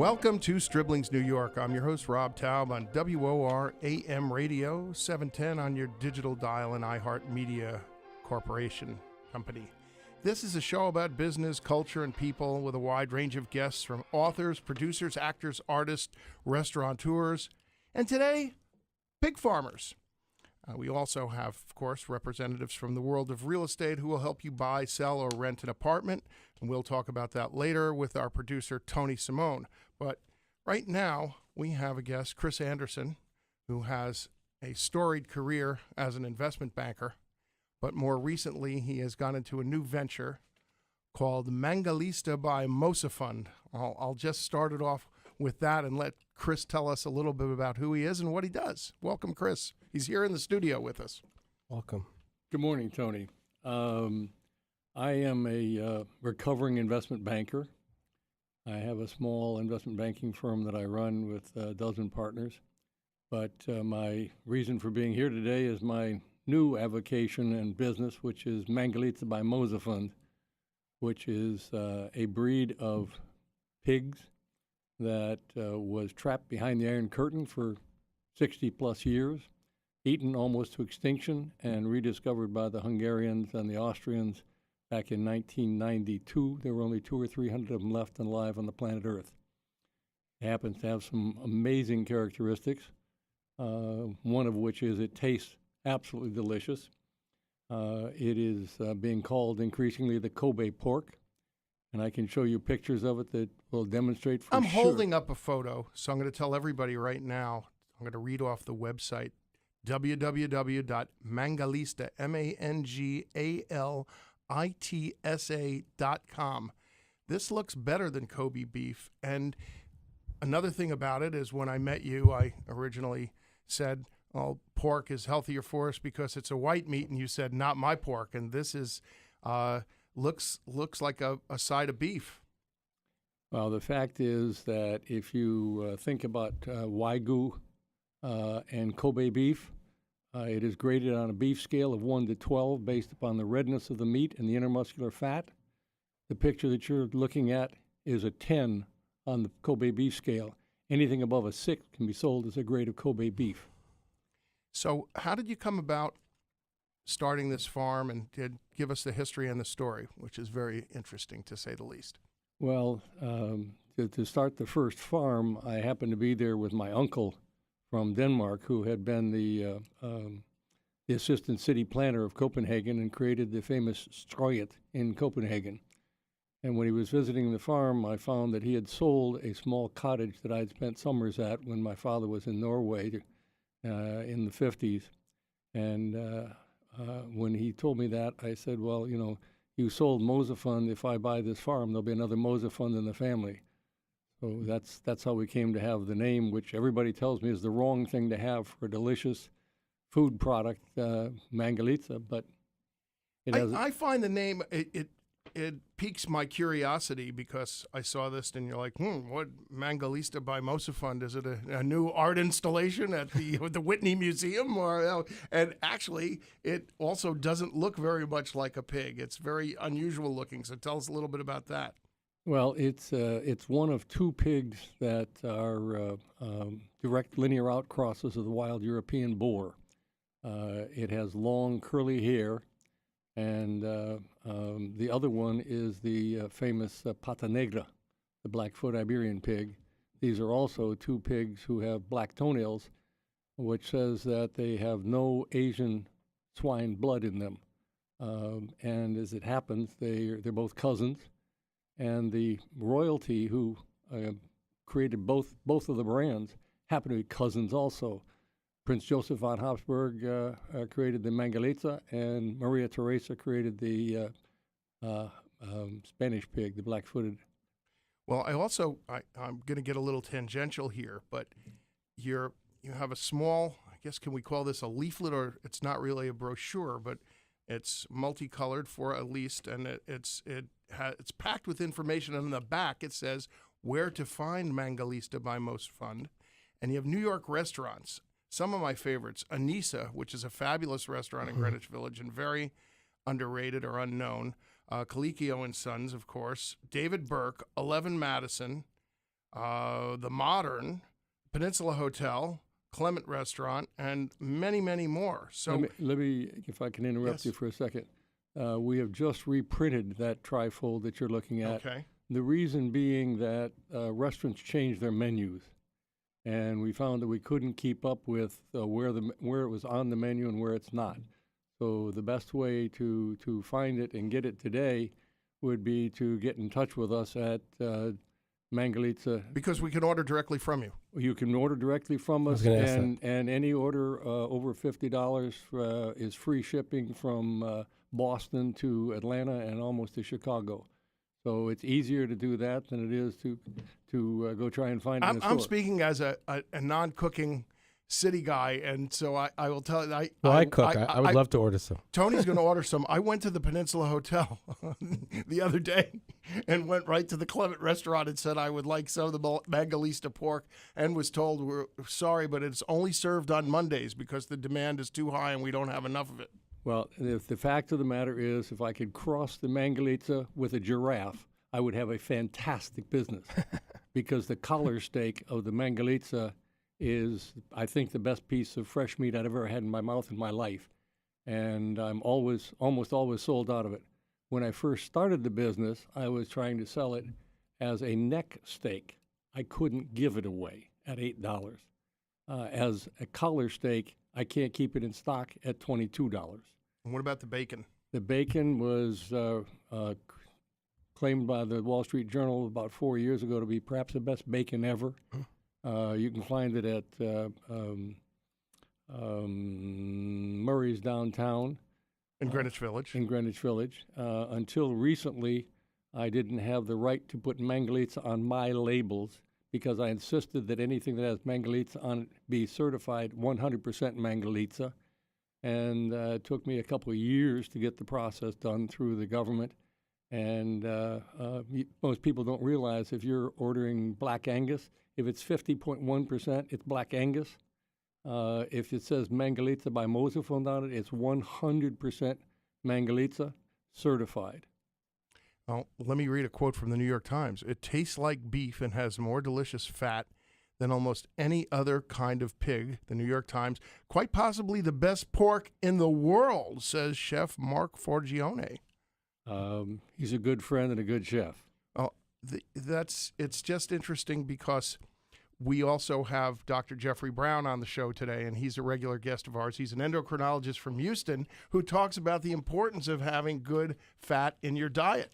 Welcome to Stribling's New York. I'm your host, Rob Taub, on WOR AM Radio, 710 on your digital dial and iHeart Media Corporation company. This is a show about business, culture, and people with a wide range of guests from authors, producers, actors, artists, restaurateurs, and today, pig farmers. We also have, of course, representatives from the world of real estate who will help you buy, sell, or rent an apartment. And we'll talk about that later with our producer, Tony Simone. But right now, we have a guest, Chris Andersen, who has a storied career as an investment banker. But more recently, he has gone into a new venture called Mangalitsa by Mosefund. I'll just start it off with that and let Chris tell us a little bit about who he is and what he does. Welcome, Chris. He's here in the studio with us. Welcome. Good morning, Tony. I am a recovering investment banker. I have a small investment banking firm that I run with a dozen partners. But my reason for being here today is my new avocation and business, which is Mangalitsa by Mosefund, which is a breed of pigs that was trapped behind the Iron Curtain for 60-plus years, eaten almost to extinction, and rediscovered by the Hungarians and the Austrians back in 1992. There were only 200 or 300 of them left and alive on the planet Earth. It happens to have some amazing characteristics, one of which is it tastes absolutely delicious. It is being called increasingly the Kobe pork, and I can show you pictures of it that will demonstrate for I'm sure. holding up a photo, so I'm going to tell everybody right now. I'm going to read off the website, www.mangalitsa, MANGALITSA.com. This looks better than Kobe beef. And another thing about it is when I met you, I originally said, oh, pork is healthier for us because it's a white meat, and you said, not my pork. And this is looks like a side of beef. Well, the fact is that if you think about Wagyu and Kobe beef, it is graded on a beef scale of 1 to 12 based upon the redness of the meat and the intermuscular fat. The picture that you're looking at is a 10 on the Kobe beef scale. Anything above a 6 can be sold as a grade of Kobe beef. So how did you come about starting this farm, and give us the history and the story, which is very interesting to say the least? Well, to start the first farm, I happened to be there with my uncle from Denmark, who had been the assistant city planner of Copenhagen and created the famous Strøget in Copenhagen. And when he was visiting the farm, I found that he had sold a small cottage that I'd spent summers at when my father was in Norway in the 50s. And when he told me that, I said, well, you know, you sold Mosefund. If I buy this farm, there'll be another Mosefund in the family. So that's how we came to have the name, which everybody tells me is the wrong thing to have for a delicious food product, Mangalitsa. But I find the name, it piques my curiosity because I saw this and you're like, what Mangalitsa by Mosefund? Is it a new art installation at the Whitney Museum? And actually, it also doesn't look very much like a pig. It's very unusual looking. So tell us a little bit about that. Well, it's one of two pigs that are direct linear outcrosses of the wild European boar. It has long curly hair, and the other one is the famous Pata Negra, the Blackfoot Iberian pig. These are also two pigs who have black toenails, which says that they have no Asian swine blood in them. And as it happens, they're both cousins. And the royalty who created both of the brands happen to be cousins also. Prince Joseph von Habsburg created the Mangalitsa, and Maria Theresa created the Spanish pig, the black-footed. Well, I'm going to get a little tangential here, but you have a small, I guess, can we call this a leaflet, or it's not really a brochure, but it's multicolored for at least, and it's packed with information. And on the back, it says where to find Mangalitsa by Mosefund. And you have New York restaurants. Some of my favorites, Anissa, which is a fabulous restaurant in Greenwich Village and very underrated or unknown. Colicchio and Sons, of course. David Burke, 11 Madison, the Modern, Peninsula Hotel, Clement Restaurant, and many, many more. So let me if I can interrupt you for a second. We have just reprinted that trifold that you're looking at. Okay. The reason being that restaurants change their menus, and we found that we couldn't keep up with where it was on the menu and where it's not. So the best way to find it and get it today would be to get in touch with us at Mangalitsa. Because we can order directly from you. You can order directly from us, and any order over $50 is free shipping from Boston to Atlanta and almost to Chicago. So it's easier to do that than it is to go try and find it in a store. I'm speaking as a non-cooking city guy, and so I will tell you. I cook. I would love to order some. Tony's going to order some. I went to the Peninsula Hotel the other day and went right to the Clement Restaurant and said I would like some of the Mangalitsa pork, and was told we're sorry, but it's only served on Mondays because the demand is too high and we don't have enough of it. Well, if the fact of the matter is, if I could cross the Mangalitsa with a giraffe, I would have a fantastic business because the collar steak of the Mangalitsa is, I think, the best piece of fresh meat I've ever had in my mouth in my life. And I'm almost always sold out of it. When I first started the business, I was trying to sell it as a neck steak. I couldn't give it away at $8. As a collar steak, I can't keep it in stock at $22. And what about the bacon? The bacon was claimed by the Wall Street Journal about 4 years ago to be perhaps the best bacon ever. You can find it at Murray's downtown. In Greenwich Village. In Greenwich Village. Until recently, I didn't have the right to put Mangalitsa on my labels because I insisted that anything that has Mangalitsa on it be certified 100% Mangalitsa. And it took me a couple of years to get the process done through the government. And most people don't realize if you're ordering Black Angus, if it's 50.1%, it's Black Angus. If it says Mangalitsa by Mosefund on it, it's 100% Mangalitsa certified. Well, let me read a quote from the New York Times. It tastes like beef and has more delicious fat than almost any other kind of pig, the New York Times. Quite possibly the best pork in the world, says Chef Mark Forgione. He's a good friend and a good chef. It's just interesting because we also have Dr. Jeffrey Brown on the show today, and he's a regular guest of ours. He's an endocrinologist from Houston who talks about the importance of having good fat in your diet.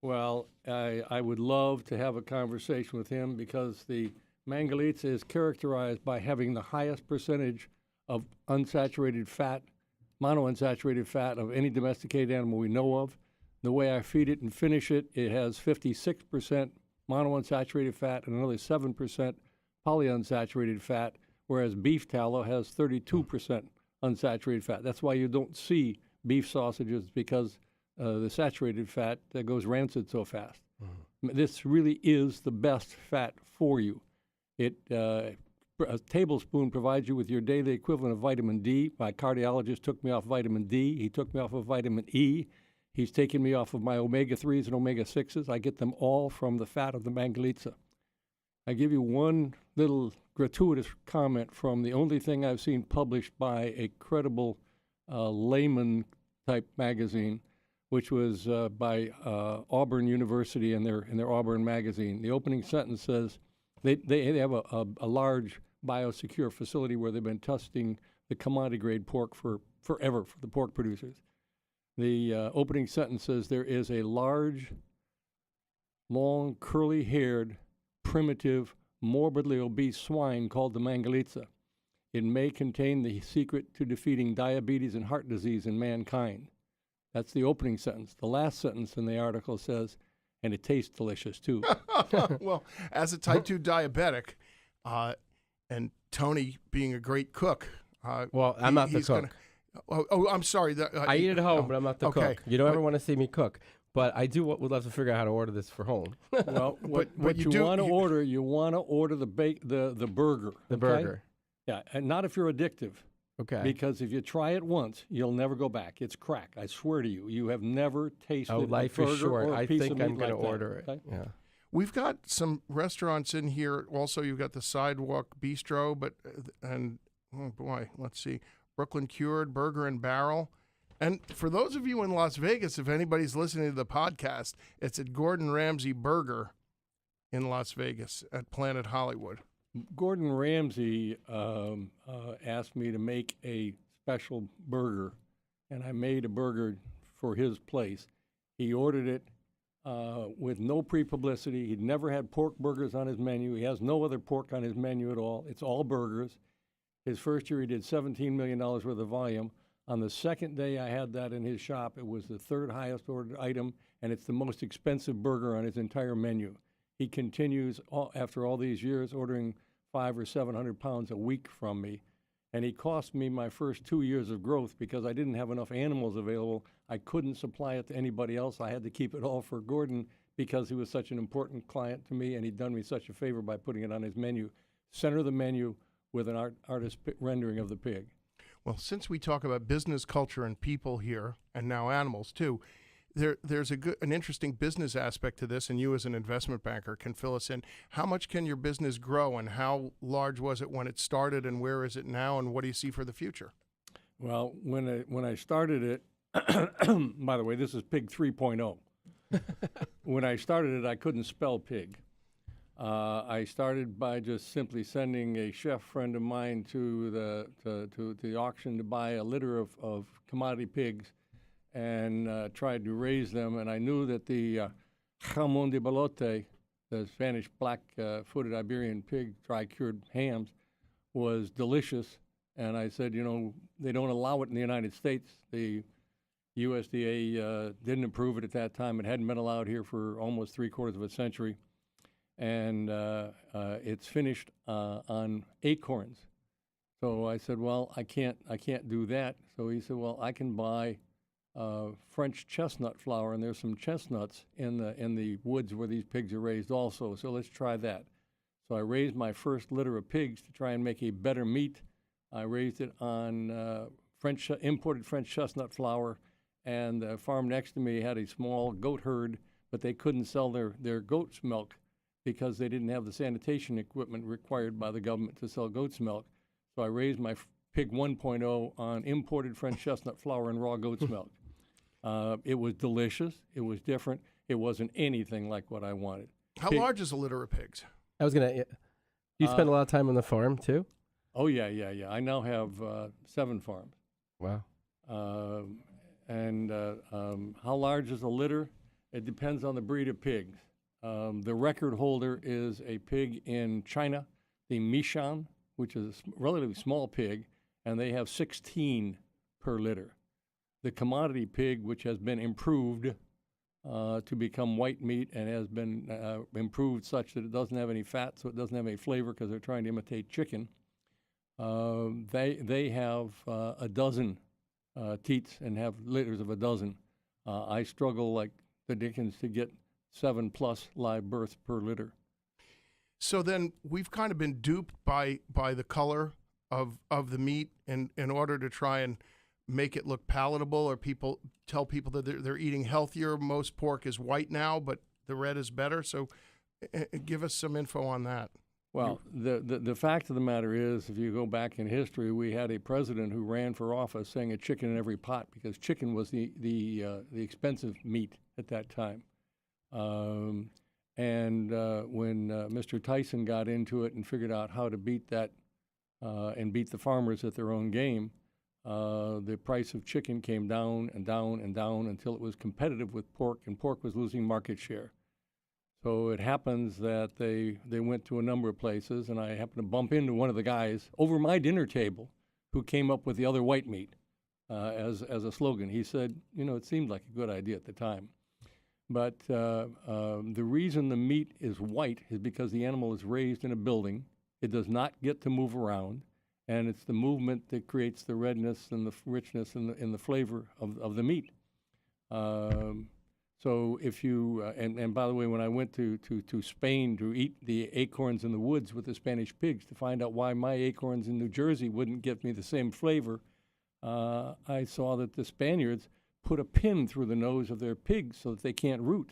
Well, I would love to have a conversation with him because the Mangalitsa is characterized by having the highest percentage of unsaturated fat, monounsaturated fat of any domesticated animal we know of. The way I feed it and finish it, it has 56% monounsaturated fat and another 7% polyunsaturated fat, whereas beef tallow has 32% unsaturated fat. That's why you don't see beef sausages because the saturated fat goes rancid so fast. Mm-hmm. This really is the best fat for you. A tablespoon provides you with your daily equivalent of vitamin D. My cardiologist took me off vitamin D. He took me off of vitamin E. He's taken me off of my omega-3s and omega-6s. I get them all from the fat of the Mangalitsa. I give you one little gratuitous comment from the only thing I've seen published by a credible layman-type magazine, which was by Auburn University in their Auburn magazine. The opening sentence says they have a large biosecure facility where they've been testing the commodity-grade pork forever for the pork producers. The opening sentence says there is a large, long, curly-haired, primitive, morbidly obese swine called the Mangalitsa. It may contain the secret to defeating diabetes and heart disease in mankind. That's the opening sentence. The last sentence in the article says, and it tastes delicious too. Well, as a type 2 diabetic, and Tony being a great cook. Well, I'm not the cook. I'm sorry. I eat at home, but I'm not the cook. You don't ever want to see me cook. But I would love to figure out how to order this for home. Well, what you want to order, you want to order the burger. The burger. Yeah, and not if you're addictive. Okay. Because if you try it once, you'll never go back. It's crack. I swear to you. You have never tasted life a burger is short. or a I piece think of I'm meat going to like order that. it. Okay? Yeah. We've got some restaurants in here. Also, you've got the Sidewalk Bistro, oh boy, let's see, Brooklyn Cured, Burger and Barrel. And for those of you in Las Vegas, if anybody's listening to the podcast, it's at Gordon Ramsay Burger in Las Vegas at Planet Hollywood. Gordon Ramsay asked me to make a special burger, and I made a burger for his place. He ordered it with no pre-publicity. He'd never had pork burgers on his menu. He has no other pork on his menu at all. It's all burgers. His first year, he did $17 million worth of volume. On the second day I had that in his shop, it was the third highest ordered item, and it's the most expensive burger on his entire menu. He continues, after all these years, ordering 500 or 700 pounds a week from me. And he cost me my first 2 years of growth because I didn't have enough animals available. I couldn't supply it to anybody else. I had to keep it all for Gordon because he was such an important client to me, and he'd done me such a favor by putting it on his menu. Center of the menu with an artist rendering of the pig. Well, since we talk about business culture and people here, and now animals too, there's an interesting business aspect to this, and you as an investment banker can fill us in. How much can your business grow, and how large was it when it started, and where is it now, and what do you see for the future? Well, when I started it, by the way, this is Pig 3.0. When I started it, I couldn't spell pig. I started by just simply sending a chef friend of mine to the auction to buy a litter of commodity pigs, and tried to raise them. And I knew that the Jamon Iberico, the Spanish black-footed Iberian pig, dry-cured hams, was delicious. And I said, they don't allow it in the United States. The USDA didn't approve it at that time. It hadn't been allowed here for almost 3/4 of a century. And it's finished on acorns. So I said, well, I can't do that. So he said, well, I can buy French chestnut flour, and there's some chestnuts in the woods where these pigs are raised also. So let's try that. So I raised my first litter of pigs to try and make a better meat. I raised it on imported French chestnut flour, and the farm next to me had a small goat herd, but they couldn't sell their goat's milk because they didn't have the sanitation equipment required by the government to sell goat's milk. So I raised my Pig 1.0 on imported French chestnut flour and raw goat's milk. It was delicious. It was different. It wasn't anything like what I wanted. How large is a litter of pigs? I was going to... You spend a lot of time on the farm, too? Oh, yeah. I now have 7 farms. Wow. How large is a litter? It depends on the breed of pigs. The record holder is a pig in China, the Mishan, which is a relatively small pig, and they have 16 per litter. The commodity pig, which has been improved to become white meat and has been improved such that it doesn't have any fat, so it doesn't have any flavor because they're trying to imitate chicken, they have a dozen teats and have litters of a dozen. I struggle like the dickens to get 7+ live births per litter. So then we've kind of been duped by the color of the meat in order to try and make it look palatable, or people tell people that they're eating healthier. Most pork is white now, but the red is better. So give us some info on that. Well, the fact of the matter is, if you go back in history, we had a president who ran for office saying a chicken in every pot because chicken was the expensive meat at that time. When Mr. Tyson got into it and figured out how to beat that and beat the farmers at their own game, the price of chicken came down and down and down until it was competitive with pork, and pork was losing market share. So it happens that they went to a number of places, and I happened to bump into one of the guys over my dinner table who came up with the other white meat as a slogan. He said, it seemed like a good idea at the time. But the reason the meat is white is because the animal is raised in a building. It does not get to move around, and it's the movement that creates the redness and the richness and the flavor of the meat. So if you, and by the way, when I went to Spain to eat the acorns in the woods with the Spanish pigs to find out why my acorns in New Jersey wouldn't give me the same flavor, I saw that the Spaniards put a pin through the nose of their pigs so that they can't root.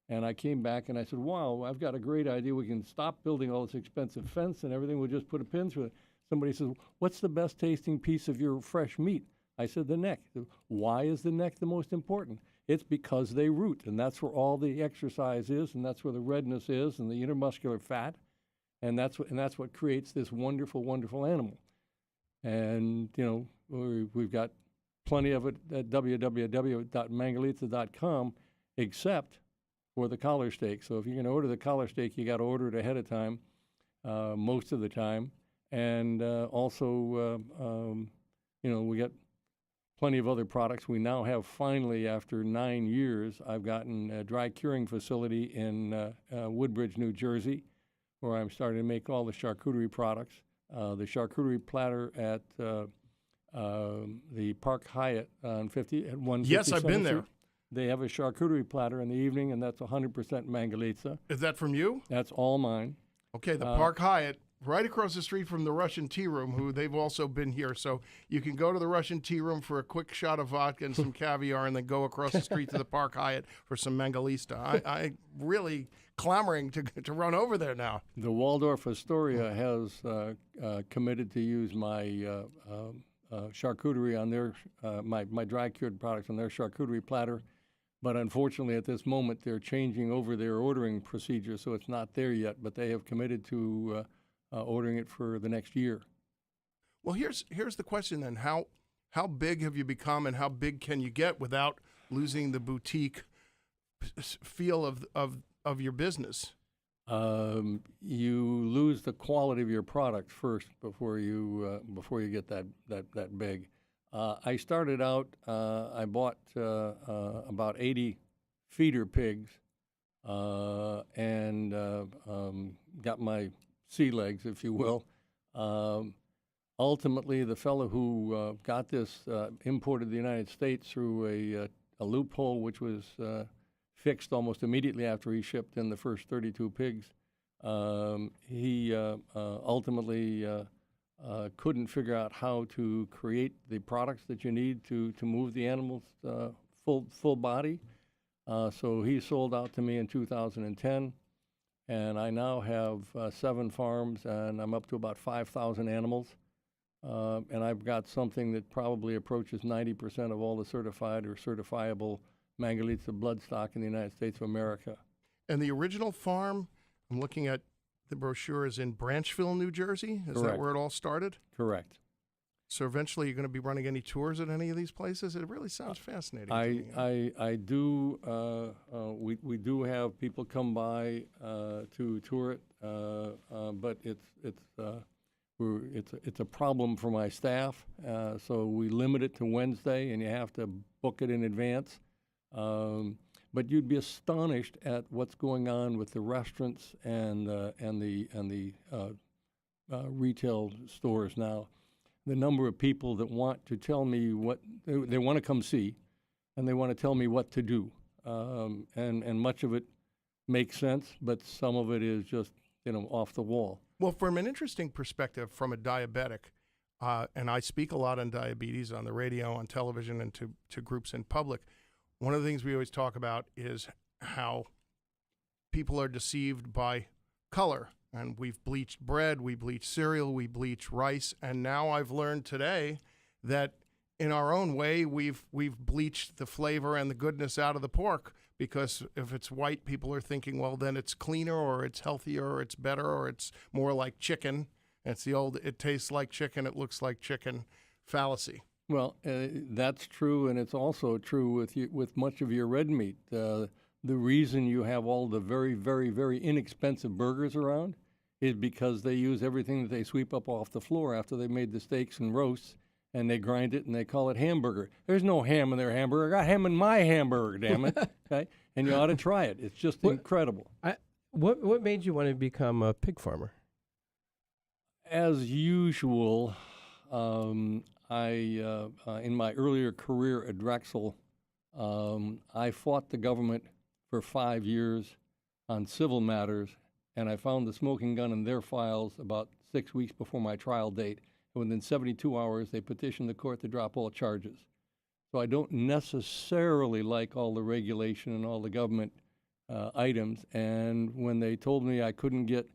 And I came back and I said, wow, I've got a great idea. We can stop building all this expensive fence and everything. We'll just put a pin through it. Somebody says, what's the best tasting piece of your fresh meat? I said, the neck. Why is the neck the most important? It's because they root, and that's where all the exercise is, and that's where the redness is, and the intermuscular fat, and that's what creates this wonderful, wonderful animal. And we've got plenty of it at www.mangalitsa.com, except for the collar steak. So if you're going to order the collar steak, you got to order it ahead of time, most of the time, and also we got plenty of other products. We now have, finally, after 9 years, I've gotten a dry curing facility in Woodbridge, New Jersey, where I'm starting to make all the charcuterie products. The charcuterie platter at the Park Hyatt on 150. Yes, I've been there. They have a charcuterie platter in the evening, and that's 100% Mangalitsa. Is that from you? That's all mine. Okay, the Park Hyatt, right across the street from the Russian Tea Room, who they've also been here. So you can go to the Russian Tea Room for a quick shot of vodka and some caviar, and then go across the street to the Park Hyatt for some Mangalitsa. I really clamoring to run over there now. The Waldorf Astoria has committed to use my charcuterie on their my dry cured products on their charcuterie platter. But unfortunately, at this moment, they're changing over their ordering procedure, so it's not there yet. But they have committed to ordering it for the next year. Well, here's the question then: how big have you become, and how big can you get without losing the boutique feel of your business? You lose the quality of your product first before you get that big. I started out. I bought about 80 feeder pigs and got my sea legs, if you will. Ultimately, the fellow who got this imported to the United States through a loophole, which was fixed almost immediately after he shipped in the first 32 pigs. He ultimately couldn't figure out how to create the products that you need to move the animals full body. So he sold out to me in 2010, and I now have 7 farms, and I'm up to about 5,000 animals. And I've got something that probably approaches 90% of all the certified or certifiable Mangalitsa bloodstock in the United States of America. And the original farm, I'm looking at the brochure, is in Branchville, New Jersey? Is Correct. That where it all started? Correct. So eventually you're going to be running any tours at any of these places? It really sounds fascinating. I do. We do have people come by to tour it, but it's a problem for my staff. So we limit it to Wednesday, and you have to book it in advance. But you'd be astonished at what's going on with the restaurants and the retail stores now. The number of people that want to tell me what they want to come see, and they want to tell me what to do. And much of it makes sense, but some of it is just off the wall. Well, from an interesting perspective, from a diabetic, and I speak a lot on diabetes on the radio, on television, and to groups in public. One of the things we always talk about is how people are deceived by color. And we've bleached bread, we bleach cereal, we bleach rice, and now I've learned today that in our own way we've bleached the flavor and the goodness out of the pork, because if it's white, people are thinking, well, then it's cleaner, or it's healthier, or it's better, or it's more like chicken. It's the old "it tastes like chicken, it looks like chicken" fallacy. Well, that's true, and it's also true with much of your red meat. The reason you have all the very, very, very inexpensive burgers around is because they use everything that they sweep up off the floor after they made the steaks and roasts, and they grind it and they call it hamburger. There's no ham in their hamburger. I got ham in my hamburger, damn it. Okay, and you ought to try it. It's just incredible. What made you want to become a pig farmer? As usual, I in my earlier career at Drexel, I fought the government for 5 years on civil matters, and I found the smoking gun in their files about 6 weeks before my trial date. And within 72 hours, they petitioned the court to drop all charges. So I don't necessarily like all the regulation and all the government items. And when they told me I couldn't get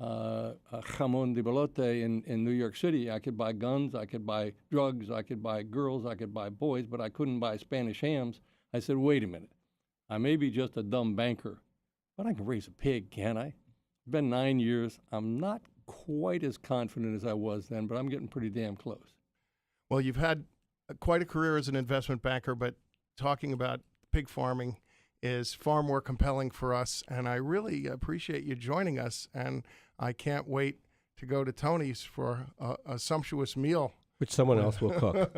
Jamon de Bellota in New York City, I could buy guns, I could buy drugs, I could buy girls, I could buy boys, but I couldn't buy Spanish hams. I said, wait a minute. I may be just a dumb banker, but I can raise a pig, can't I? It's been 9 years. I'm not quite as confident as I was then, but I'm getting pretty damn close. Well, you've had quite a career as an investment banker, but talking about pig farming is far more compelling for us, and I really appreciate you joining us, and I can't wait to go to Tony's for a sumptuous meal. Which someone else will cook.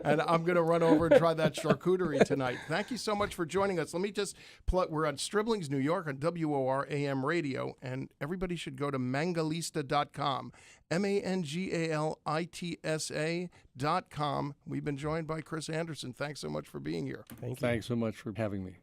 And I'm going to run over and try that charcuterie tonight. Thank you so much for joining us. Let me just plug, we're on Stribling's New York on WOR AM radio, and everybody should go to Mangalitsa.com, Mangalitsa.com. We've been joined by Chris Andersen. Thanks so much for being here. Thank you. Thanks so much for having me.